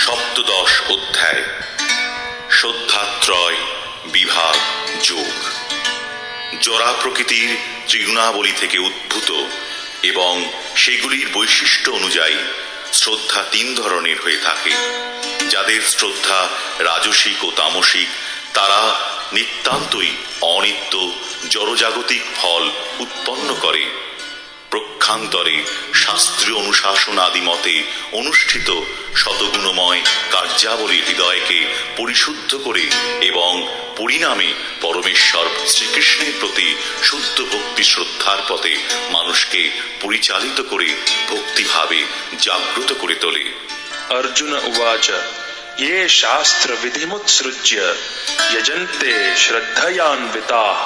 সপ্তদশ অধ্যায় শ্রদ্ধাত্রয় বিভাগ যোগ। জরা প্রকৃতির ত্রিগুণাবলী থেকে উদ্ভূত এবং সেগুলির বৈশিষ্ট্য অনুযায়ী শ্রদ্ধা তিন ধরনের হয়ে থাকে। যাদের শ্রদ্ধা রাজসিক ও তামসিক, তারা নিতান্তই অনিত্য জড়জাগতিক ফল উৎপন্ন করে। প্রক্ষান্তরে শাস্ত্রীয় অনুশাসন আদি মতে অনুষ্ঠিত শতগুণময় কার্যাবলী হৃদয়কে পরিশুদ্ধ করে এবং পরিণামে পরমেশ্বর শ্রীকৃষ্ণের প্রতি শুদ্ধ ভক্তি শ্রদ্ধার পথে মানুষকে পরিচালিত করে ভক্তিভাবে জাগ্রত করে তোলে। अर्जुन उवाच ये शास्त्र विधिमुत्सृज्य यजन्ते श्रद्धयान्विताः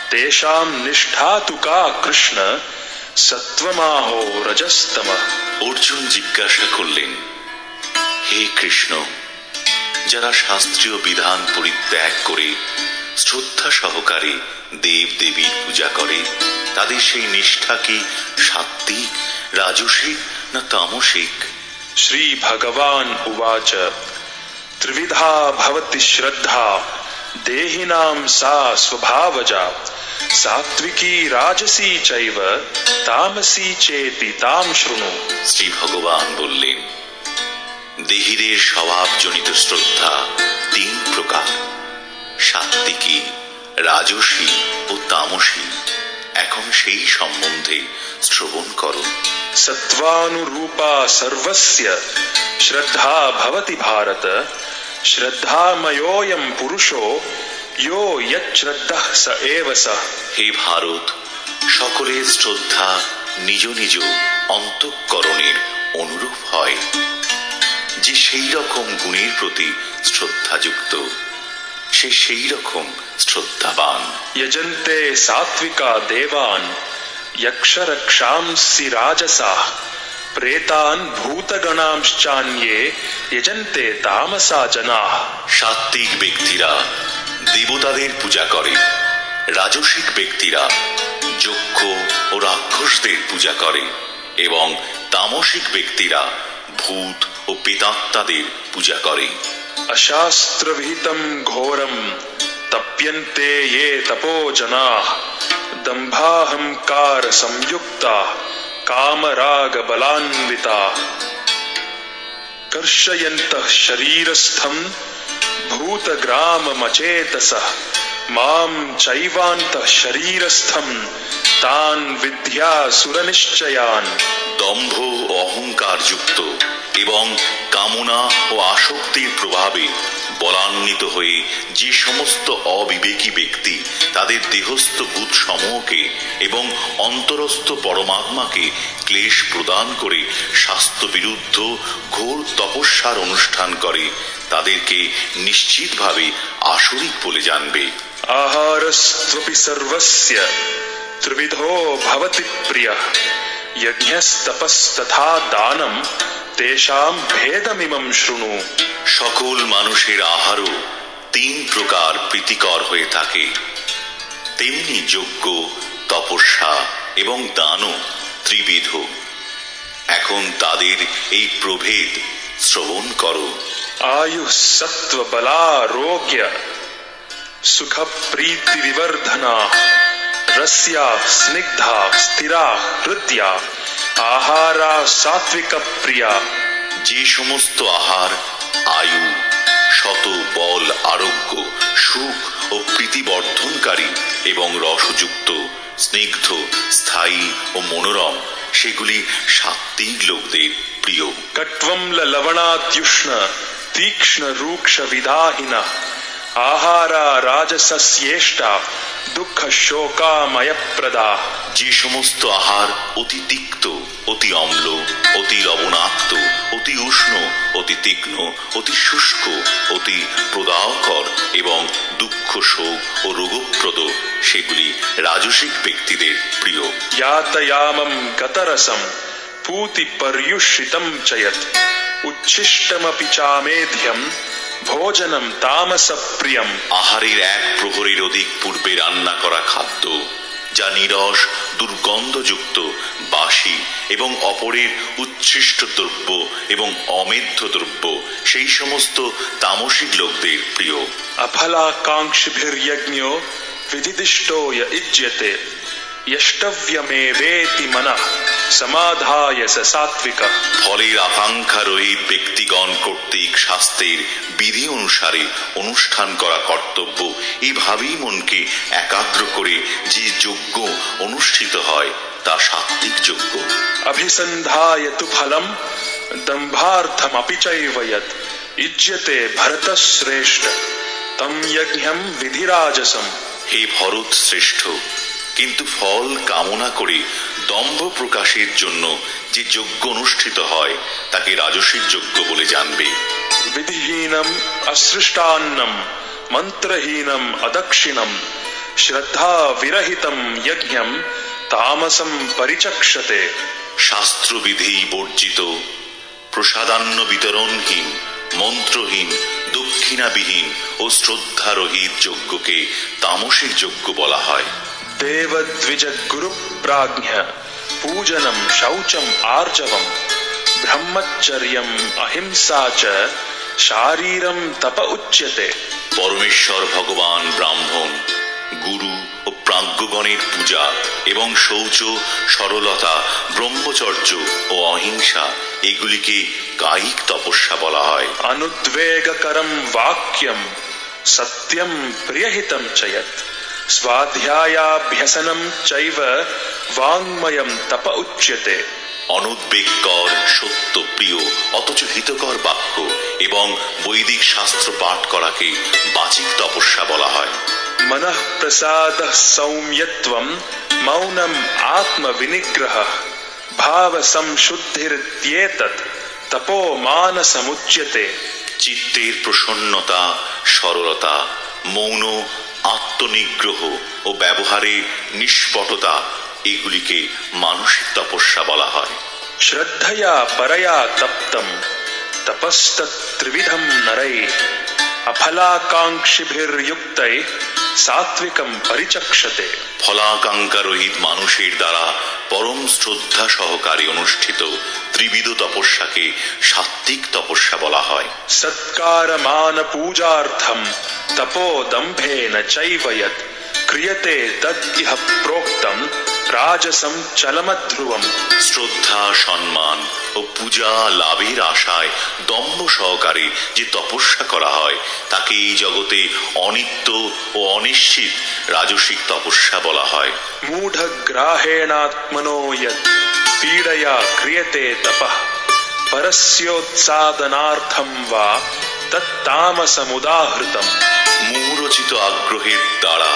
तेषां निष्ठा तु का कृष्ण सत्वमाहो रजस्तमः। অর্জুন জিজ্ঞাসা করলেন, হে কৃষ্ণ, যারা শাস্ত্রীয় বিধান পরিত্যাগ করে শ্রদ্ধা সহকারে দেব দেবীর পূজা করে, তাদের সেই নিষ্ঠা কি সাত্ত্বিক, রাজসিক না তামসিক? श्री भगवान उवाच त्रिविधा भवति श्रद्धा देहिनां सा स्वभावजा सात्विकी राजसी चैव तामसी चेति ताम शृणु। শ্রী ভগবান বললেন, দেহীদের স্বভাবজনিত শ্রদ্ধা তিন প্রকার, সাত্ত্বিকী, রাজসী ও তামসী। এখন সেই সম্বন্ধে শ্রবণ করো। सत्वानुरूपा सर्वस्य श्रद्धा भवति भारत श्रद्धामयोऽयं पुरुषो यो यच्छ्रद्धः स एव सः। হে ভারত, সকলের শ্রদ্ধা নিজ নিজ অন্তঃকরণের অনুরূপ হয়। যে সেই রকম গুণের প্রতি শ্রদ্ধাযুক্ত, সে সেই রকম শ্রদ্ধাবান। यजन्ते सात्विका देवान् यक्षरक्षांसि राजसाः प्रेतान् भूतगणांश्चान्ये यजन्ते तामसा जनाः। সাত্ত্বিক ব্যক্তিরা দেবতাদের পূজা করে, রাজসিক ব্যক্তিরা যক্ষ ও রাক্ষসদের পূজা করে এবং তামসিক ব্যক্তিরা ভূত ও প্রেতাত্মাদের পূজা করে। अशास्त्रविहितं घोरं तप्यन्ते ये तपो जनाः दम्भाहंकार संयुक्ताः कामराग बलान्विताः कर्षयन्तः शरीरस्थं भूतग्राममचेतसः मां चैवान्तः शरीरस्थं तान् विद्यासुरनिश्चयान्। দম্ভ ও অহংকার যুক্ত এবং কামনা ও আসক্তির প্রভাবে বলান্বিত হয়ে যে সমস্ত অবিবেকী ব্যক্তি তাদের দেহস্থ ভূত সমূহকে এবং অন্তরস্থ পরমাত্মাকে ক্লেশ প্রদান করে স্বাস্থ্য বিরুদ্ধ ঘোর তপস্যার অনুষ্ঠান করে, তাদেরকে নিশ্চিতভাবে আসরিক বলে জানবে। आहारस्त्वपि सर्वस्य त्रिविधो भवति प्रियः यज्ञस्तपस्तथा दानं तेषां भेदमिमं शृणु। সকল মানুষের আহারও তিন প্রকার প্রীতিকর হয়ে থাকে, তেমনি যজ্ঞ, তপস্যা এবং দানও ত্রিবিধ। এখন তাদের এই প্রভেদ শ্রবণ করো। आयुः सत्त्व बलारोग्य सुख प्रीति विवर्धना रस्या स्निग्धा स्थिरा हृदया आहारा सात्विक प्रिया। যে সমস্ত আহার আয়ু, শত বল, আরোগ্য, সুখ ও প্রীতিবর্ধনকারী এবং রসযুক্ত, স্নিগ্ধ, স্থায়ী ও মনোরম, সেগুলি সাত্ত্বিক লোকদের প্রিয়। कट्वं लवणात्युष्ण तीक्ष्ण रूक्ष विदाहिना आहारा राजसस्येष्टा दुःख शोकामय प्रदा। যে সমস্ত আহার অতি তিক্ত, অতি অম্ল, অতি লবণাক্ত, অতি উষ্ণ, অতি তীক্ষ্ণ, অতি শুষ্ক, অতি প্রদাহকর এবং দুঃখ, শোক ও রোগপ্রদ, সেগুলি রাজসিক ব্যক্তিদের প্রিয়। यातयामं गतरसं पूति पर्युषितं च यत् उच्छिष्टमपि चामेध्यं भोजनं तामस प्रियम्। আহারের এক প্রহরের অধিক পূর্বে রান্না করা খাদ্য যা নিরস, দুর্গন্ধযুক্ত, বাসি এবং অপরের উচ্ছিষ্ট দ্রব্য এবং অমেধ্য দ্রব্য সেই সমস্ত তামসিক লোকদের প্রিয়। अफलाकांक्षिभिर्यज्ञो विधिदिष्टो य इज्यते यष्टव्यमेवेति मनः समाधाय स सात्विकः। ফলের আকাঙ্ক্ষা রহিত ব্যক্তিগণ কর্তৃক শাস্ত্রের বিধি অনুসারে অনুষ্ঠান করা কর্তব্য, এভাবেই মনকে একাগ্র করে যে যজ্ঞ অনুষ্ঠিত হয় তা সাত্বিক যজ্ঞ। अभिसन्धाय तु फलम् दम्भार्थमपि चैव यत् इज्यते भरतश्रेष्ठ तम यज्ञं विधिराजसम्। হে ভরত শ্রেষ্ঠ, কিন্তু ফল কামনা করে দম্ভ প্রকাশের জন্য যে যজ্ঞ অনুষ্ঠিত হয় তাকে রাজসিক যজ্ঞ বলে জানবে। विधिहीनम् असृष्टान्नम् मन्त्रहीनम् अदक्षिणम् श्रद्धा विरहितं यज्ञं तामसं परिचक्षते। শাস্ত্রবিধি বর্জিত, প্রসাদান্ন বিতরণহীন, মন্ত্রহীন, দক্ষিণাবিহীন ও শ্রদ্ধারহিত যজ্ঞকে তামসিক যজ্ঞ বলা হয়। देवद्विज गुरु प्राज्ञ पूजनम शौचम आर्जवम ब्रह्मचर्यम अहिंसा च शारीरम तप उच्यते। পরমেশ্বর ভগবান ব্রাহ্মণ, গুরু ও প্রাজ্ঞগণের পূজা এবং শৌচ, সরলতা, ব্রহ্মচর্য ও অহিংসা এগুলিকে কায়িক তপস্যা বলা হয়। अनुद्वेगकरम वाक्यम सत्यम प्रियहितम च यत् स्वाध्यायाभ्यसनम चैव वाङ्मयम तप उच्यते। অনুদ্বেগকর, সত্য প্রিয় অথচ হিতকর বাক্য এবং বৈদিক শাস্ত্র পাঠ করাকে বাচিক তপস্যা বলা হয়। मनः प्रसादः सौम्यत्वं मौनम आत्म विनिग्रहः भाव संशुद्धिरित्येतत् तपो मानसमुच्यते। চিত্তের প্রসন্নতা, সরলতা, মৌন, আত্মনিগ্রহ ও ব্যবহারে নিষ্পটতা এগুলিকে মানসিক তপস্যা বলা হয়। श्रद्धया परया तप्तं तपस्तत्त्रिविधं नरैः अफलाकांक्षिभिर्युक्तैः सात्विकं परिचक्षते। ফলাকাঙ্ক্ষা রহিত মানুষের দ্বারা পরম শ্রদ্ধা সহকারে অনুষ্ঠিত ত্রিবিধ তপস্যাকে সাত্বিক তপস্যা বলা হয়। सत्कारमान पूजार्थं तपो दम्भेन चैव यत् क्रियते तद् इह प्रोक्तं राजसं चलमध्रुवम्। শ্রদ্ধা, সম্মান ও পূজা লাভের আশায় দম্ভ সহকারে যে তপস্যা করা হয় তাকে এই জগতে অনিত্য ও অনিশ্চিত রাজসিক তপস্যা বলা হয়। मूढग्राहेणात्मनो यत् पीडया क्रियते तपः परस्योत्सादनार्थं वा तत्तामसमुदाहृतम्। মুহরচিত আগ্রহের দ্বারা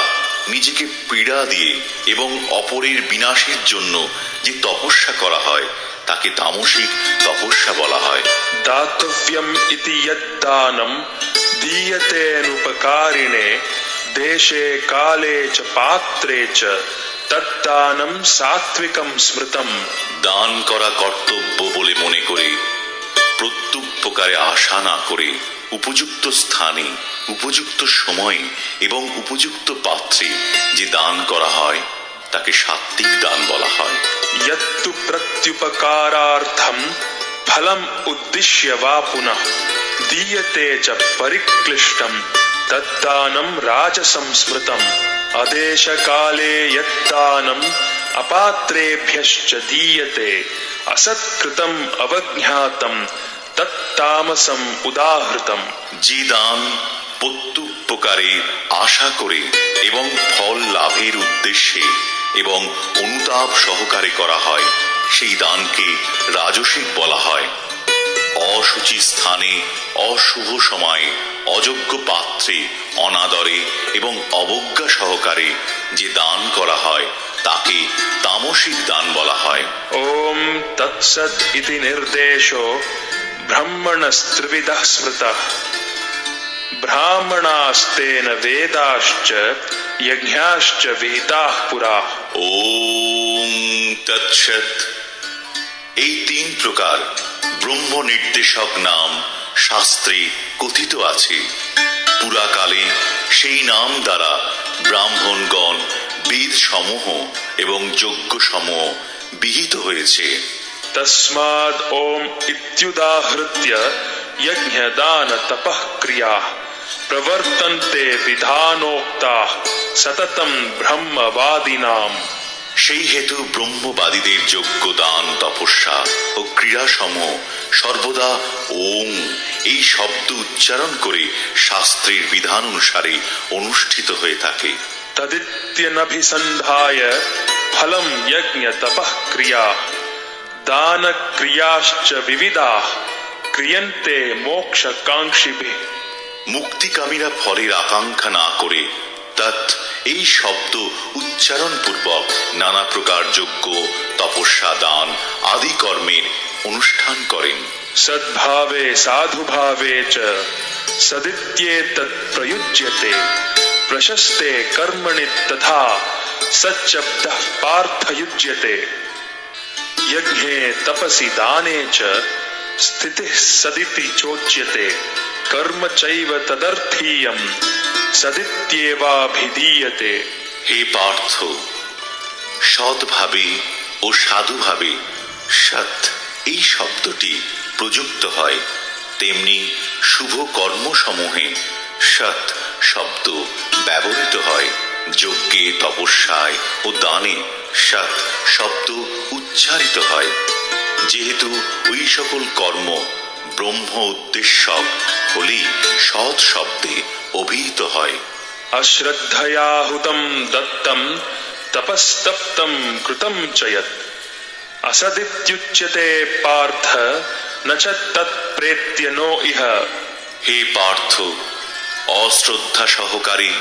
নিজেকে পীড়া দিয়ে এবং অপরের বিনাশের জন্য যে তপস্যা করা হয় তাকে তামসিক তপস্যা বলা হয়। दातव्यम् इति यद्दानं दीयतेऽनुपकारिणे देशे काले च पात्रे च तद्दानं सात्विकं स्मृतम्। দান করা কর্তব্য বলে মনে করে প্রত্যুপকারে আশা না করে উপযুক্ত স্থানে, উপযুক্ত সময়ে এবং উপযুক্ত পাত্রে যে দান করা হয় তাকে সাত্বিক দান বলা হয়। यत्तु प्रत्युपकारार्थं फलम् उद्दिश्य वा पुनः दीयते च परिक्लिष्टं तद्दानं राजसं स्मृतम्। अदेशकाले यद्दानम् अपात्रेभ्यश्च दीयते असत्कृतम् अवज्ञातं तत्तामसम् उदाहृतम्। যে দান প্রত্যুপকারে আশা করে এবং ফল লাভের উদ্দেশ্যে এবং অনুতাপ সহকারে করা হয় সেই দানকে রাজসিক বলা হয়। অশুচি স্থানে, অশুভ সময়ে, অযোগ্য পাত্রে, অনাদরে এবং অবজ্ঞা সহকারে যে দান করা হয় তাকে তামসিক দান বলা হয়। ओम तत्सत् इति निर्देशो ब्रह्मणस्त्रिविधः स्मृतः ब्राह्मणास्तेन वेदाश्च यज्ञाश्च विहिताः पुरा। ওম তৎসৎ। এই তিন প্রকার ব্রহ্ম নির্দেশক নাম শাস্ত্রে কথিত আছে। পুরাকালে সেই নাম দ্বারা ব্রাহ্মণগণ বেদ সমূহ এবং যজ্ঞ সমূহ বিহিত হয়েছে। तस्माद ओम इत्युदाहृत्य यज्ञ दान तपः क्रिया प्रवर्तन्ते विधानोक्ता सततम ब्रह्मवादिनाम। সেই হেতু ব্রহ্মবাদীদের যজ্ঞ দান তপস্যা ও ক্রিয়া সমূহ সর্বদা ওম এই শব্দ উচ্চারণ করে শাস্ত্রের বিধান অনুসারে অনুষ্ঠিত হয়ে থাকে। तदित्यनभिसन्धाय फलं यज्ञ तपः क्रिया दान क्रियाश्च विविधाः क्रियन्ते मोक्षकांक्षिभिः। মুক্তিকামীরা ফলের আকাঙ্ক্ষা না করে তৎ এই শব্দ উচ্চারণ পূর্বক নানা প্রকার যজ্ঞ তপস্যা দান আদি কর্মের অনুষ্ঠান করেন। सद्भावे साधुभावे च सदित्येतत् प्रयुज्यते प्रशस्ते कर्मणि तथा सच्शब्दः पार्थयुज्यते। यज्ञे तपसि दाने च स्थितिः सदिति चोच्यते कर्म चैव तदर्थीयम् सदित्येवाभिधीयते। হে পার্থ, সৎভাবে ও সাধুভাবে সৎ এই শব্দটি প্রযুক্ত হয়, তেমনি শুভ কর্মসমূহে সৎ শব্দ ব্যবহৃত হয়। যজ্ঞে তপস্যায় ও দানে সৎ শব্দ উচ্চারিত হয়, যেহেতু ওই সকল কর্ম ব্রহ্ম উদ্দেশ্যক হলেই সৎ শব্দে অভিহিত হয়। अश्रद्धया हुतं दत्तं तपस्तप्तं कृतं च यत् असदित्युच्यते पार्थ न च तत्प्रेत्य नो इह। হে পার্থ, অশ্রদ্ধা সহকারে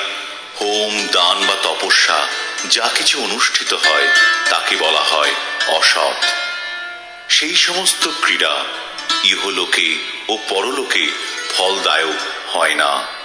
হোম দান বা তপস্যা যা কিছু অনুষ্ঠিত হয় তাকে বলা হয় অসৎ। সেই সমস্ত ক্রীড়া ইহলোকে ও পরলোকে ফলদায়ক হয় না।